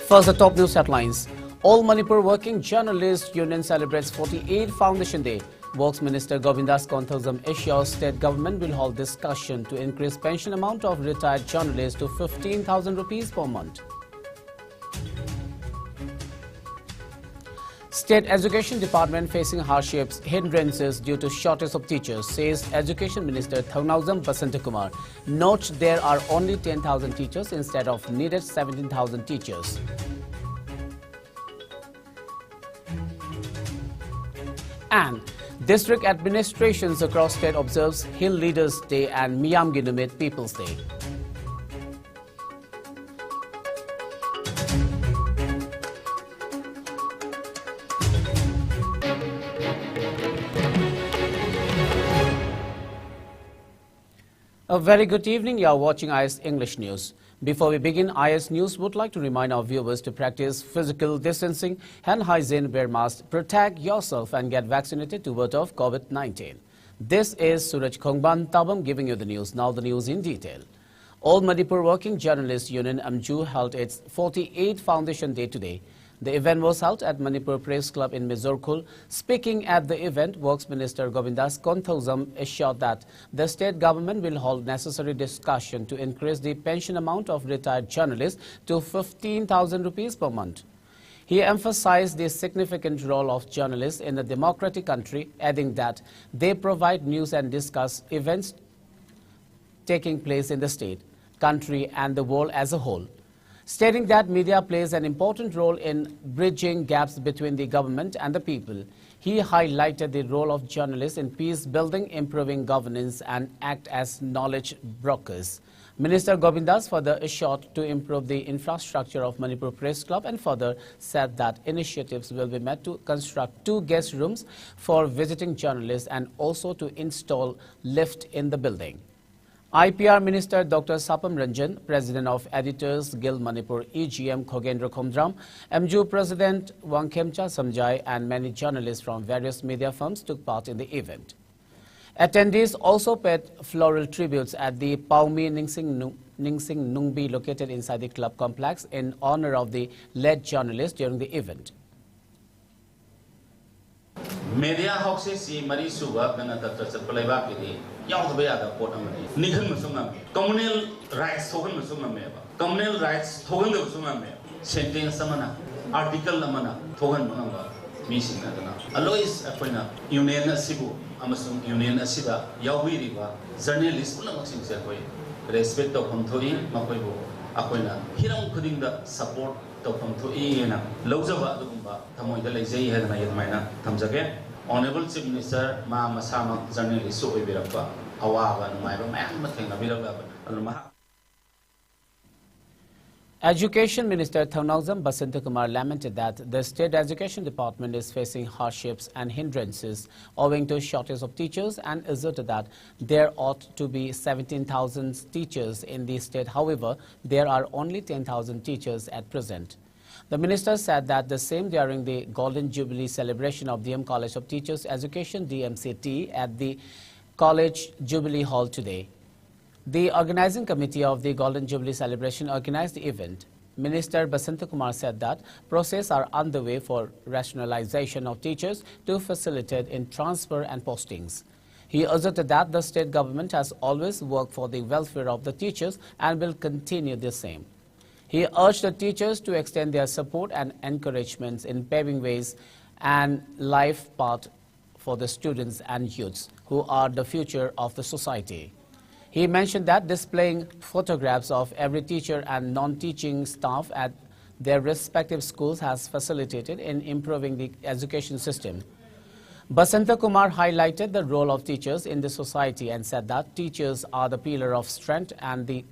First, the top news headlines. All Manipur Working Journalists Union celebrates 48th Foundation Day. Works Minister Govindas Konthozam assures state government will hold discussion to increase pension amount of retired journalists to 15,000 rupees per month. State Education Department facing hardships, hindrances due to shortage of teachers, says Education Minister Thongnauzam Basantakumar. Note there are only 10,000 teachers instead of needed 17,000 teachers. And district administrations across state observes Hill Leaders Day and Miyam Ginumit People's Day. A very good evening. You are watching IS English News. Before we begin, IS News would like to remind our viewers to practice physical distancing, hand hygiene, wear masks, protect yourself and get vaccinated to ward off COVID-19. This is SURAJ Khongban Tabam giving you the news. Now the news in detail. All Manipur Working Journalists Union AMJU held its 48th Foundation Day today. The event was held at Manipur Press Club in Mizorkul. Speaking at the event, Works Minister Govindas Konthozam assured that the state government will hold necessary discussion to increase the pension amount of retired journalists to 15,000 rupees per month. He emphasized the significant role of journalists in a democratic country, adding that they provide news and discuss events taking place in the state, country and the world as a whole. Stating that media plays an important role in bridging gaps between the government and the people, he highlighted the role of journalists in peace building, improving governance and act as knowledge brokers. Minister Govindas further assured to improve the infrastructure of Manipur Press Club and further said that initiatives will be made to construct 2 guest rooms for visiting journalists and also to install lift in the building. IPR Minister Dr. Sapam Ranjan, President of Editors Guild Manipur EGM Khogendra Khomdram, AMJU President Wangkhemcha Samjai and many journalists from various media firms took part in the event. Attendees also paid floral tributes at the Paumi Ningsing Nungbi located inside the club complex in honor of the late journalist during the event. Media houses see Marie Suba and Dr. Sapalabaki, Yaubayada Portamani, Nikan Musumam, communal rights Togan Musumame, communal rights Togan the Musumame, sentence Samana, article Lamana, Togan Mananga, missing Nadana. Alois Aquina, Union Asibu, Amasum Union Asida, Yawi Riva, journalist Punamasing Sakoi, respect of Pomtori, Makoibo, Aquina, Hiram putting the support. Honorable Chief Minister, Masama journalist so Education Minister Thongnauzam Basantakumar lamented that the State Education Department is facing hardships and hindrances owing to shortage of teachers and asserted that there ought to be 17,000 teachers in the state. However, there are only 10,000 teachers at present. The minister said that the same during the Golden Jubilee celebration of DM College of Teachers Education DMCT at the College Jubilee Hall today. The organizing committee of the Golden Jubilee celebration organized the event. Minister Basantakumar said that processes are underway for rationalization of teachers to facilitate in transfer and postings. He asserted that the state government has always worked for the welfare of the teachers and will continue the same. He urged the teachers to extend their support and encouragements in paving ways and life path for the students and youths who are the future of the society. He mentioned that displaying photographs of every teacher and non-teaching staff at their respective schools has facilitated in improving the education system. Basantakumar highlighted the role of teachers in the society and said that teachers are the pillar of strength and the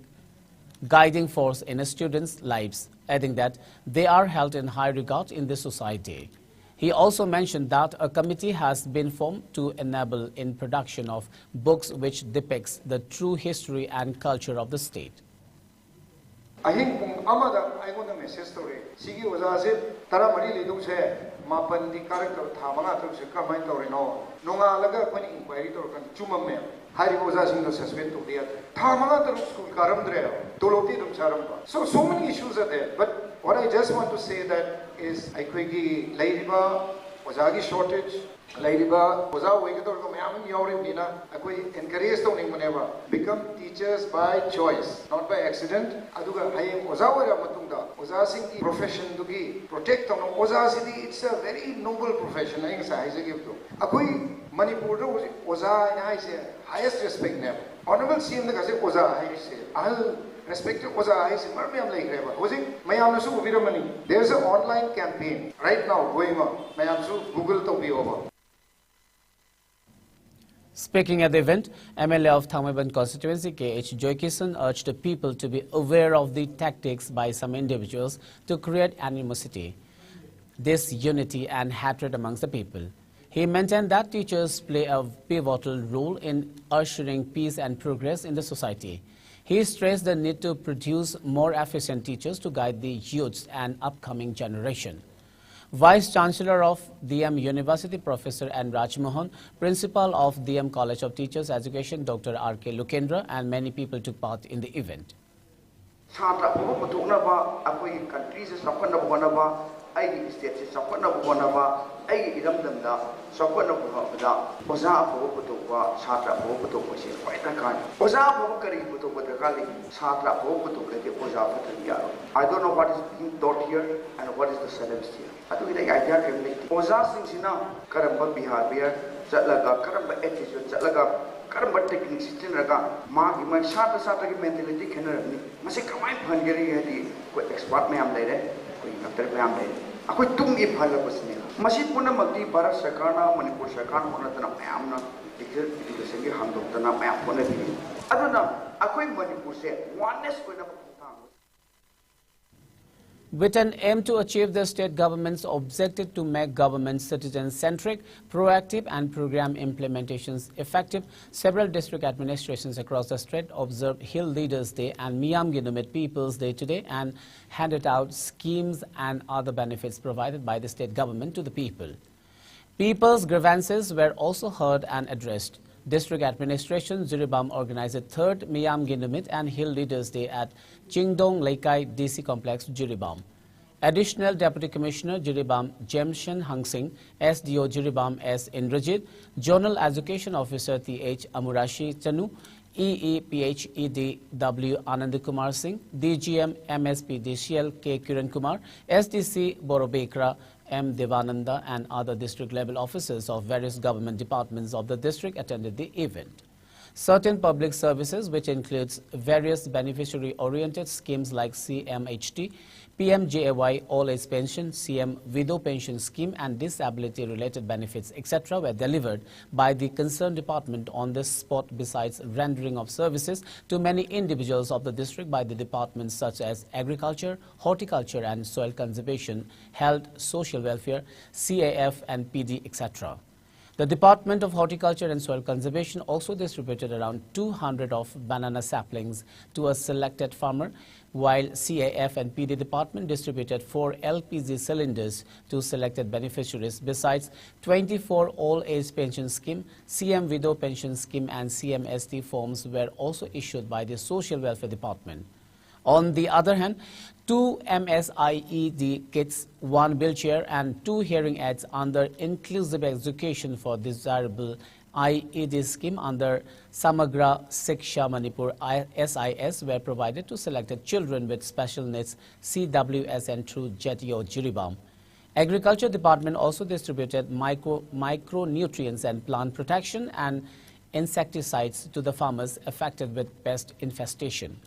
guiding force in a student's lives, adding that they are held in high regard in the society. He also mentioned that a committee has been formed to enable in production of books which depicts the true history and culture of the state. I think amada I want a message story. Sigi was as Taramari Liduse, Mapan the character Tamana to Kamai Torino. Nonga Laga inquiry to Chumame. Hari Oza suspend to the other. Tamala school Karamdre, Toloti Charamba. So many issues are there. But what I just want to say that is Aikwegi Ladiba, Ozagi shortage, Ladiba, Oza Wigador Mayam Yorimina, Akwe encourage the whenever become teachers by choice, not by accident. Aduga Hayam Ozawa Matunda, Oza Singh profession to be protect on Oza City, it's a very noble profession. I give to Akwe Manipur Oza and I say highest respect now. Honorable CM the Gazi Oza, I say, I'll respect Oza, I say, Marmiam like Reva. Mayamsu Viramani. There's an online campaign right now going on. Mayamsu Google to be over. Speaking at the event, MLA of Thangmaiban constituency K.H. Joykisan urged the people to be aware of the tactics by some individuals to create animosity, disunity and hatred amongst the people. He maintained that teachers play a pivotal role in ushering peace and progress in the society. He stressed the need to produce more efficient teachers to guide the youths and upcoming generation. Vice Chancellor of DM University Professor N. Rajmohan, Principal of DM College of Teachers Education Dr. R.K. Lukendra and many people took part in the event. I state is Sapana Bonava, I Idamda, Sapana Bovada, Oza Bokutuka, Satra Bokutuka, quite a kind. Oza Bokari Putukali, Satra Bokutuka, Oza Patria. I don't know what is being taught here and what is the syllabus here. I do think I can make Oza Singsina, Karamba behavior, Zatlaga, Karamba attitude, Zatlaga. Karamba techniques in Raga, Mark, my Sata Sata mentality can Masikamai Hungary, expert me am later. Aku tunggu pada pasnya. Masih pun mesti Bharat Sarkar, Manipur Sarkar, mana tanah mayamna, dikir segi handok tanah mayam pun ada. Aduna, aku Manipur se oneness pun ada. With an aim to achieve the state government's objective to make government citizen-centric, proactive and program implementations effective, several district administrations across the state observed Hill Leaders Day and Miyam Ginumit People's Day today and handed out schemes and other benefits provided by the state government to the people. People's grievances were also heard and addressed. District Administration Jiribam organized the 3rd Miyam Ginumit and Hill Leaders Day at Chingdong Laikai DC Complex, Jiribam. Additional Deputy Commissioner Jiribam Jemshan Hangsing, SDO Jiribam S. Indrajit, Zonal Education Officer T.H. Amurashi Chanu, EE PhED W. Anandakumar Singh, DGM MSP DCL K. Kiran Kumar, SDC Borobekra M. Devananda and other district-level officers of various government departments of the district attended the event. Certain public services, which includes various beneficiary-oriented schemes like CMHT, PMJAY All Age Pension, CM Widow Pension Scheme and disability-related benefits, etc. were delivered by the concerned department on the spot besides rendering of services to many individuals of the district by the departments such as Agriculture, Horticulture and Soil Conservation, Health, Social Welfare, CAF and PD, etc. The Department of Horticulture and Soil Conservation also distributed around 200 of banana saplings to a selected farmer, while CAF and PD department distributed 4 LPG cylinders to selected beneficiaries. Besides, 24 all-age pension scheme, CM Widow pension scheme and CMST forms were also issued by the Social Welfare Department. On the other hand, 2 MSIED kits, 1 wheelchair and 2 hearing aids under Inclusive Education for Desirable IED scheme under Samagra Siksha Manipur SIS were provided to selected children with special needs CWSN through JETIO Jiribam. Agriculture Department also distributed micronutrients and plant protection and insecticides to the farmers affected with pest infestation.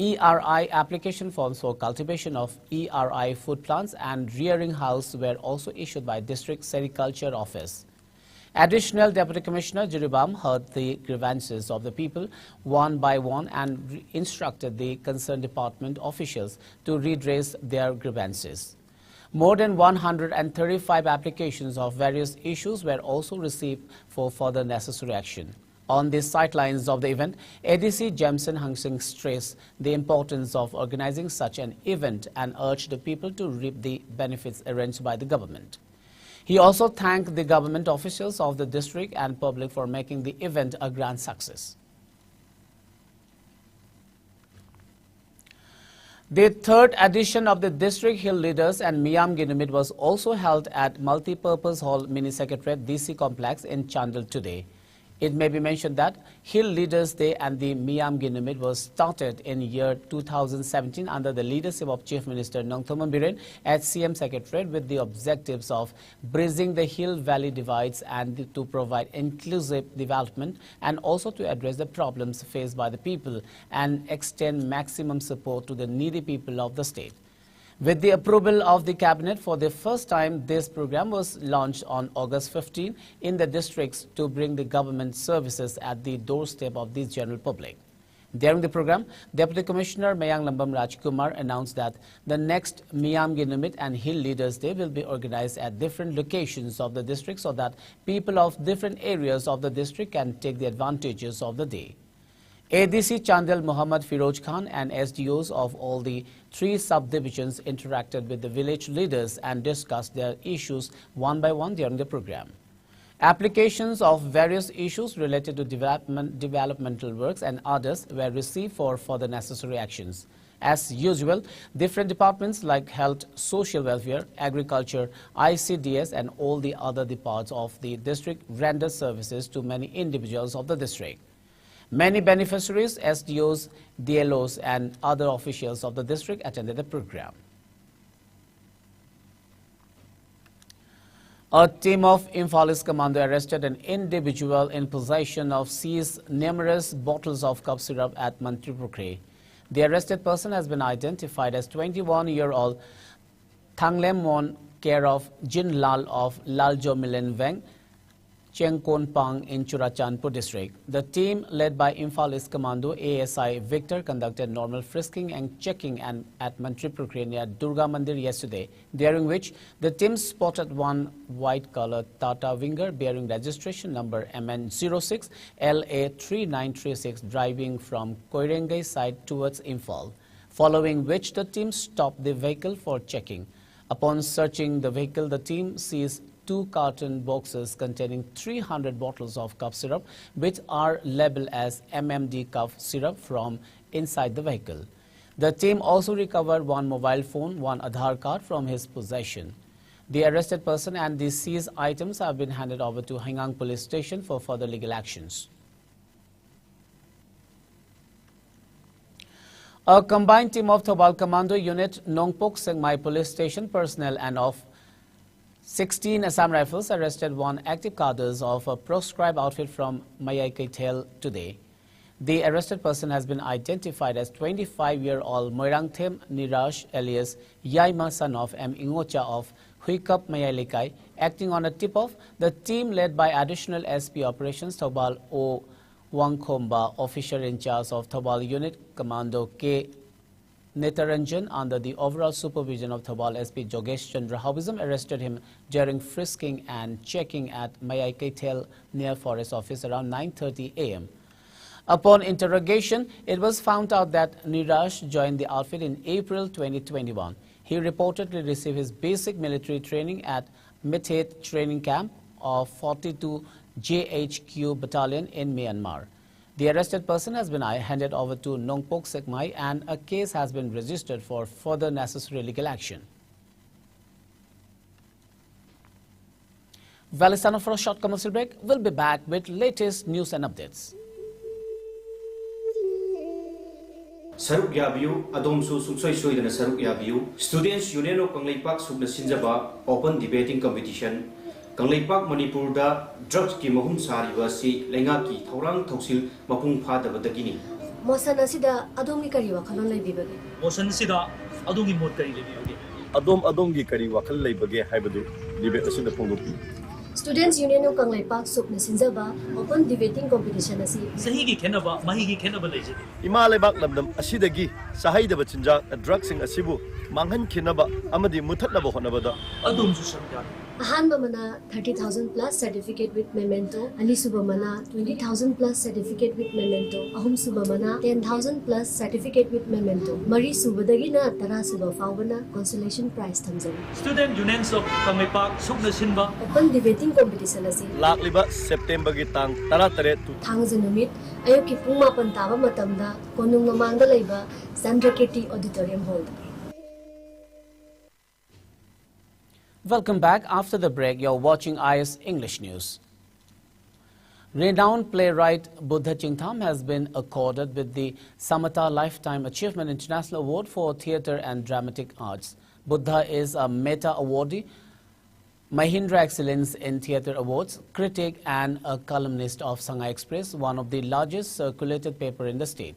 ERI application forms for cultivation of ERI food plants and rearing house were also issued by District Sericulture Office. Additional Deputy Commissioner Jiribam heard the grievances of the people one by one and instructed the concerned department officials to redress their grievances. More than 135 applications of various issues were also received for further necessary action. On the sidelines of the event, ADC Jemson Hangsing stressed the importance of organizing such an event and urged the people to reap the benefits arranged by the government. He also thanked the government officials of the district and public for making the event a grand success. The third edition of the District Hill Leaders and Miyam Ginumit was also held at Multi-Purpose Hall Mini Secretariat DC Complex in Chandel today. It may be mentioned that Hill Leaders Day and the Miyam Ginumit was started in year 2017 under the leadership of Chief Minister Nongthoman Biren at CM Secretariat with the objectives of bridging the Hill Valley divides and to provide inclusive development and also to address the problems faced by the people and extend maximum support to the needy people of the state. With the approval of the Cabinet, for the first time, this program was launched on August 15 in the districts to bring the government services at the doorstep of the general public. During the program, Deputy Commissioner Mayang Lambam Rajkumar announced that the next Miyam Ginumit and Hill Leaders Day will be organized at different locations of the district so that people of different areas of the district can take the advantages of the day. ADC Chandel Muhammad Firoj Khan and SDOs of all the 3 subdivisions interacted with the village leaders and discussed their issues one by one during the program. Applications of various issues related to developmental works and others were received for further necessary actions. As usual, different departments like health, social welfare, agriculture, ICDS and all the other departments of the district rendered services to many individuals of the district. Many beneficiaries, SDOs, DLOs and other officials of the district attended the program. A team of Imphal commando arrested an individual in possession of seized numerous bottles of cough syrup at Mantripukri. The arrested person has been identified as 21-year-old Thanglemon, care of Jin Lal of Laljo Milen Veng, Chengkon Pang in Churachandpur district. The team led by Imphal East Commando ASI Victor conducted normal frisking and checking at Mantripukri near Durga Mandir yesterday, during which the team spotted one white-colored Tata Winger bearing registration number MN06 LA3936 driving from Koirengai side towards Imphal, following which the team stopped the vehicle for checking. Upon searching the vehicle, the team seized 2 carton boxes containing 300 bottles of cough syrup, which are labeled as MMD cough syrup from inside the vehicle. The team also recovered 1 mobile phone, 1 Aadhaar card from his possession. The arrested person and the seized items have been handed over to Hingang Police Station for further legal actions. A combined team of Thobal Commando Unit, Nongpok Sengmai Police Station personnel and of 16 Assam Rifles arrested 1 active cadres of a proscribed outfit from Mayai Kaitel today. The arrested person has been identified as 25-year-old Moirangthem Niraj alias Yaima son of M. Ingocha of Huikap Mayai Lekai. Acting on a tip-off, the team led by Additional SP Operations Thobal O. Wangkhomba, officer in charge of Thobal Unit Commando K. Netaranjan, under the overall supervision of Thobal SP Jogesh Chandra Haubism, arrested him during frisking and checking at Mayai Kaitel near Forest Office around 9:30 a.m. Upon interrogation, it was found out that Niraj joined the outfit in April 2021. He reportedly received his basic military training at Mithet Training Camp of 42 JHQ Battalion in Myanmar. The arrested person has been handed over to Nongpok Sekmai and a case has been registered for further necessary legal action. Well, it's time for a short commercial break. We'll be back with latest news and updates. Saruk Yabiu, Adomsu Suksoi Soidana Saruk Yabiu, Students Union of Kanglaipak Sukna Sinjaba, Open Debating Competition, Kanglaipak Manipur da drugs ki mahum sarivasi lenga ki thorang thoksil mapung phada badagini. Motion asida adomi kari wakhalon leibibage. Motion sida adomi mot kari leibibage. Adom kari wakhal leibage haibadu debate asida phongdopi. Students Union of Kanglaipak Sukna Sinjaba Open Debating Competition asi Sahi ki khenaba mahi ki khenaba leije. Ima leibak lamdam asidagi sahaidaba chinjak drugs sing asibu manghan khinaba amadi muthatnaba honabada Adom su samya Ahanba mana 30,000 plus certificate with memento, Ali Suba mana 20,000 plus certificate with memento, Ahum Suba mana 10,000 plus certificate with memento, Mari Suba dagina Tara Suba Fawana consolation prize thamjari. Student Unions of Kangleipak Sukna Sinba Open debating competition asi Lakliba September gi tang taratare tu Thangza numit ayuki pung 8 taba matamda konung mamangda laiba Sandraketi Auditorium Hall. Welcome back. After the break, you're watching IS English News. Renowned playwright Buddha Chingtham has been accorded with the Samata Lifetime Achievement International Award for Theatre and Dramatic Arts. Buddha is a Meta awardee, Mahindra Excellence in Theatre Awards, critic and a columnist of Sangha Express, one of the largest circulated paper in the state.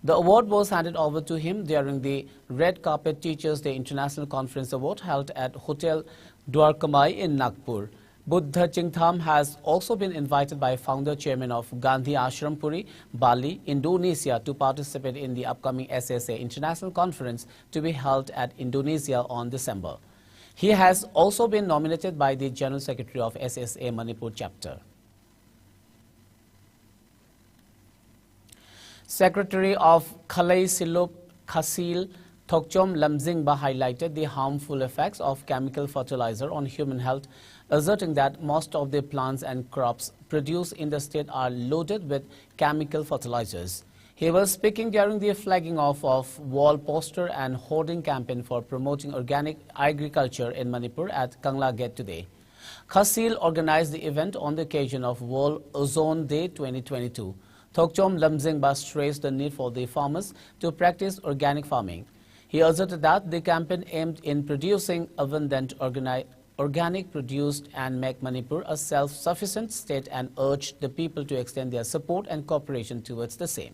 The award was handed over to him during the Red Carpet Teachers Day International Conference Award held at Hotel Dwarkamai in Nagpur. Buddha Chingtham has also been invited by founder chairman of Gandhi Ashram Puri, Bali, Indonesia to participate in the upcoming SSA International Conference to be held at Indonesia on December. He has also been nominated by the General Secretary of SSA Manipur Chapter. Secretary of Khalai Silup Khasil Thokchom Lamzingba highlighted the harmful effects of chemical fertilizer on human health, asserting that most of the plants and crops produced in the state are loaded with chemical fertilizers. He was speaking during the flagging off of wall poster and hoarding campaign for promoting organic agriculture in Manipur at Kangla Gate today. Khasil organized the event on the occasion of World Ozone Day 2022. Thokchom Lamzingba stressed the need for the farmers to practice organic farming. He asserted that the campaign aimed in producing abundant organic produce and make Manipur a self-sufficient state and urged the people to extend their support and cooperation towards the same.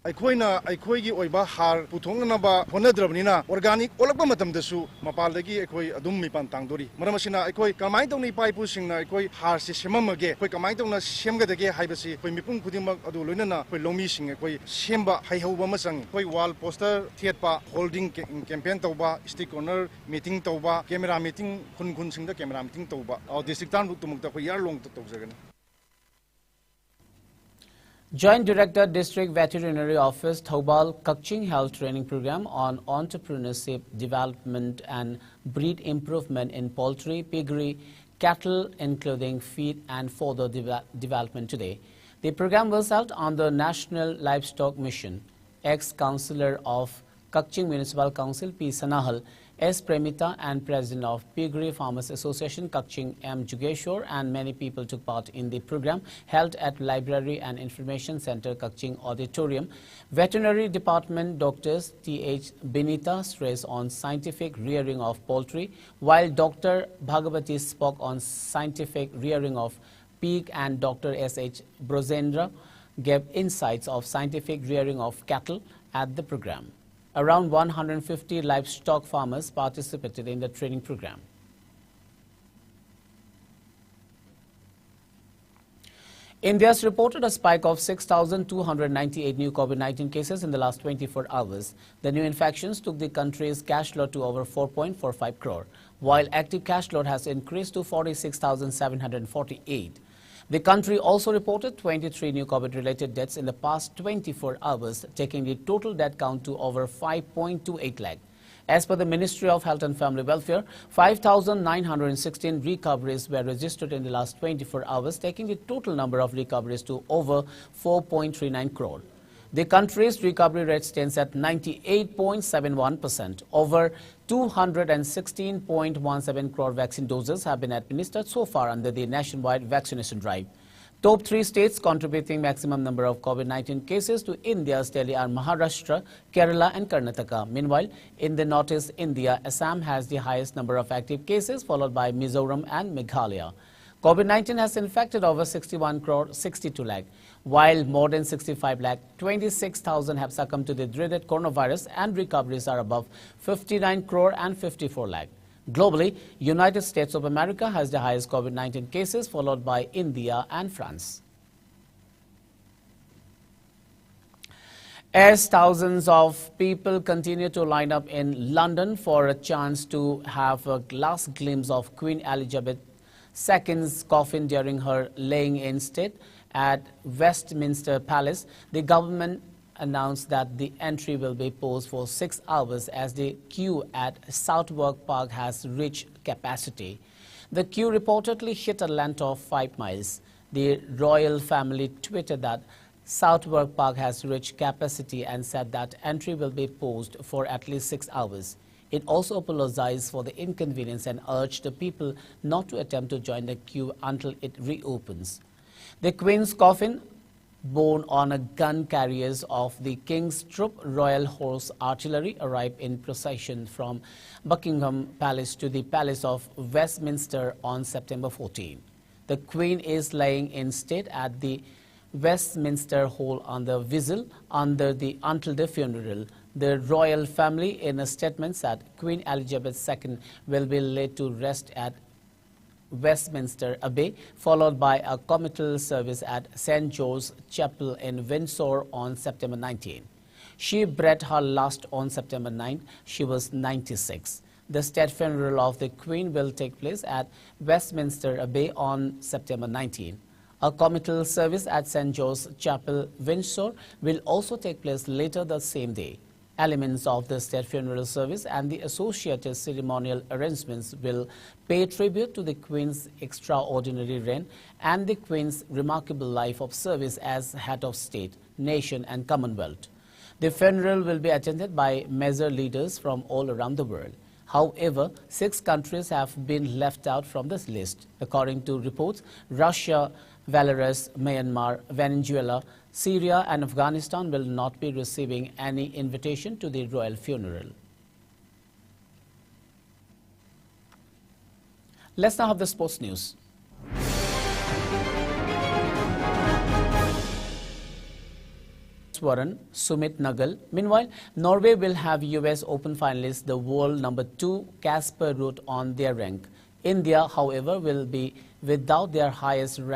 ꯑꯩꯈꯣꯏꯒꯤ ꯑꯣꯏꯕ ꯍꯥꯔ ꯄꯨꯊꯣꯛꯅꯅꯕ ꯍꯣꯠꯅꯗ꯭ꯔꯕꯅꯤꯅ organic ꯑꯣꯜꯂꯛꯄ ꯃꯇꯝꯗꯁꯨ ꯃꯄꯥꯟꯗꯒꯤ ꯑꯩꯈꯣꯏ ꯑꯗꯨꯝ ꯃꯤꯄꯥꯟ ꯇꯥꯡꯗꯣꯔꯤ ꯃꯔꯝ ꯑꯁꯤꯅ ꯑꯩꯈꯣꯏ ꯀꯃꯥꯏꯅ ꯇꯧꯅ ꯏꯄꯥ ꯏꯄꯨꯁꯤꯡꯅ ꯑꯩꯈꯣꯏ ꯍꯥꯔꯁꯤ ꯁꯦꯝꯃꯝꯃꯒꯦ ꯑꯩꯈꯣꯏ ꯀꯃꯥꯏꯅ ꯇꯧꯅ ꯁꯦꯝꯒꯗꯒꯦ ꯍꯥꯏꯕꯁꯤ ꯑꯩꯈꯣꯏ ꯃꯤꯄꯨꯝ ꯈꯨꯗꯤꯡꯃꯛ ꯑꯗꯨ ꯂꯣꯏꯅꯅ ꯑꯩꯈꯣꯏ ꯂꯧꯃꯤꯁꯤꯡ ꯑꯩꯈꯣꯏ ꯁꯦꯝꯕ ꯍꯩꯍꯧꯕ ꯑꯃ ꯆꯪꯏ ꯑꯩꯈꯣꯏ ꯋꯥꯜ ꯄꯣꯁꯇꯔ ꯊꯦꯠꯄ ꯍꯣꯜꯗꯤꯡ ꯀꯦꯝꯄꯦꯟ ꯇꯧꯕ ꯁ꯭ꯇ꯭ꯔꯤꯠ ꯀꯣꯔꯅꯔ ꯃꯤꯇꯤꯡ ꯇꯧꯕ ꯀꯦꯃꯦꯔꯥ ꯃꯤꯇꯤꯡ ꯈꯨꯟ ꯈꯨꯟꯁꯤꯡꯗ ꯀꯦꯃꯦꯔꯥ ꯃꯤꯇꯤꯡ ꯇꯧꯕ ꯗꯤꯁꯇ꯭ꯔꯤꯛ ꯇꯥꯡꯂꯨꯛꯇꯃꯛꯇ ꯑꯩꯈꯣꯏ ꯌꯥꯔꯂꯣꯡꯗ ꯇꯧꯖꯒꯅꯤ. Joint Director, District Veterinary Office, Thoubal Kakching held training program on entrepreneurship, development and breed improvement in poultry, piggery, cattle, including feed and fodder development today. The program was held on the National Livestock Mission. Ex-Councillor of Kakching Municipal Council, P. Sanahal, S. Premita and President of Piggery Farmers Association, Kakching M. Jugeshwar, and many people took part in the program held at Library and Information Center, Kakching Auditorium. Veterinary Department Doctors T.H. Benita stressed on scientific rearing of poultry, while Dr. Bhagavati spoke on scientific rearing of pig, and Dr. S.H. Brozendra gave insights of scientific rearing of cattle at the program. Around 150 livestock farmers participated in the training program. India has reported a spike of 6,298 new COVID-19 cases in the last 24 hours. The new infections took the country's cash load to over 4.45 crore, while active cash load has increased to 46,748. The country also reported 23 new COVID-related deaths in the past 24 hours, taking the total death count to over 5.28 lakh. As per the Ministry of Health and Family Welfare, 5,916 recoveries were registered in the last 24 hours, taking the total number of recoveries to over 4.39 crore. The country's recovery rate stands at 98.71%. Over 216.17 crore vaccine doses have been administered so far under the nationwide vaccination drive. Top 3 states contributing maximum number of COVID-19 cases to India's tally are Maharashtra, Kerala and Karnataka. Meanwhile, in the northeast India, Assam has the highest number of active cases, followed by Mizoram and Meghalaya. COVID-19 has infected over 61 crore 62 lakh, while more than 65 lakh 26,000 have succumbed to the dreaded coronavirus, and recoveries are above 59 crore and 54 lakh. Globally, United States of America has the highest COVID-19 cases, followed by India and France. As thousands of people continue to line up in London for a chance to have a last glimpse of Queen Elizabeth II's coffin during her laying-in state at Westminster Palace, the government announced that the entry will be paused for 6 hours as the queue at Southwark Park has reached capacity. The queue reportedly hit a length of 5 miles. The royal family tweeted that Southwark Park has reached capacity and said that entry will be paused for at least 6 hours. It also apologized for the inconvenience and urged the people not to attempt to join the queue until it reopens. The Queen's coffin, borne on a gun carriers of the King's Troop Royal Horse Artillery, arrived in procession from Buckingham Palace to the Palace of Westminster on September 14. The Queen is laying in state at the Westminster Hall under vigil until the funeral. The royal family, in a statement, said Queen Elizabeth II will be laid to rest at Westminster Abbey, followed by a committal service at St. George's Chapel in Windsor on September 19. She breathed her last on September 9. She was 96. The state funeral of the Queen will take place at Westminster Abbey on September 19. A committal service at St. George's Chapel, Windsor, will also take place later the same day. Elements of the state funeral service and the associated ceremonial arrangements will pay tribute to the Queen's extraordinary reign and the Queen's remarkable life of service as head of state, nation and Commonwealth. The funeral will be attended by major leaders from all around the world. However, 6 countries have been left out from this list. According to reports, Russia, Belarus, Myanmar, Venezuela, Syria and Afghanistan will not be receiving any invitation to the royal funeral. Let's now have the sports news. Warren, Sumit Nagal. Meanwhile, Norway will have US Open finalist, the world number 2 Casper Ruud, on their rank. India, however, will be without their highest rank